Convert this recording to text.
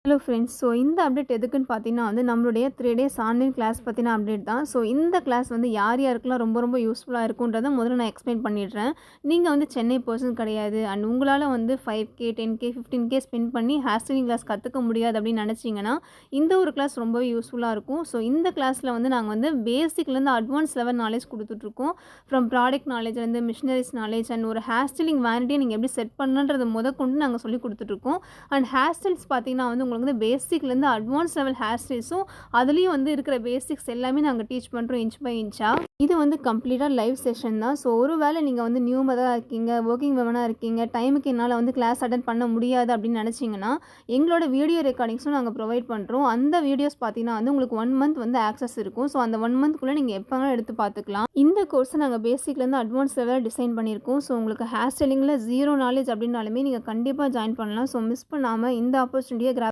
Hello friends. So இந்த update எதுக்குன்னு பார்த்தீங்கன்னா நம்மளுடைய 3 டேஸ் ஆன்லைன் கிளாஸ் பற்றின அப்டேட் தான். ஸோ இந்த கிளாஸ் யார் யாருக்கெல்லாம் ரொம்ப ரொம்ப யூஸ்ஃபுல்லாக இருக்குன்றதை முதல்ல நான் எக்ஸ்பிளைன் பண்ணிடுறேன். நீங்கள் சென்னை பர்சன் கிடையாது அண்ட் உங்களால் 5K 10K 15K ஸ்பெண்ட் பண்ணி ஹேர் ஸ்டைலிங் கிளாஸ் கற்றுக்க முடியாது அப்படின்னு நினச்சிங்கன்னா இந்த ஒரு கிளாஸ் ரொம்பவே யூஸ்ஃபுல்லாக இருக்கும். ஸோ இந்த கிளாஸில் நாங்கள் பேசிக்லேருந்து அட்வான்ஸ் லெவல் நாலேஜ் கொடுத்துட்ருக்கோம். ஃப்ரம் ப்ராடக்ட் நாலேஜ்லேருந்து மிஷினரிஸ் நாலேஜ் அண்ட் ஒரு ஹேர் ஸ்டைலிங் வேனிட்டியை நீங்கள் எப்படி செட் பண்ணுன்றதை கொண்டு நாங்கள் சொல்லி கொடுத்துட்ருக்கோம். அண்ட் ஹேர் ஸ்டைல்ஸ் பார்த்தீங்கன்னா உங்களுக்கு பேசிக்லேருந்து அட்வான்ஸ் லெவல் ஹேர் ஸ்டைல்ஸும் அதுலேயும் இருக்கிற பேசிக்ஸ் எல்லாமே நாங்கள் டீச் பண்ணுறோம் இன்ச் பை இன்ச்சாக. இது கம்ப்ளீட்டாக லைவ் செஷன் தான். ஸோ ஒரு வேளை நீங்கள் நியூ மதராக இருக்கீங்க, ஒர்க்கிங் விமனாக இருக்கீங்க, டைமுக்கு என்னால் கிளாஸ் அட்டன் பண்ண முடியாது அப்படின்னு நினச்சிங்கன்னா எங்களோட வீடியோ ரெக்கார்டிங்ஸும் நாங்கள் ப்ரொவைட் பண்ணுறோம். அந்த வீடியோஸ் பார்த்தீங்கன்னா உங்களுக்கு 1 மந்த் ஆக்சஸ் இருக்கும். ஸோ அந்த 1 மந்த்குள்ளே நீங்கள் எப்போ வேணாலும் எடுத்து பார்த்துக்கலாம். இந்த கோர்ஸை நாங்கள் பேசிக்லேருந்து அட்வான்ஸ் லெவலில் டிசைன் பண்ணியிருக்கோம். ஸோ உங்களுக்கு ஹேர் ஸ்டைலிங்கில் 0 நாலேஜ் அப்படின்னாலுமே நீங்கள் கண்டிப்பாக ஜாயின் பண்ணலாம். ஸோ மிஸ் பண்ணாமல் இந்த ஆப்பர்ச்சுனிட்டியை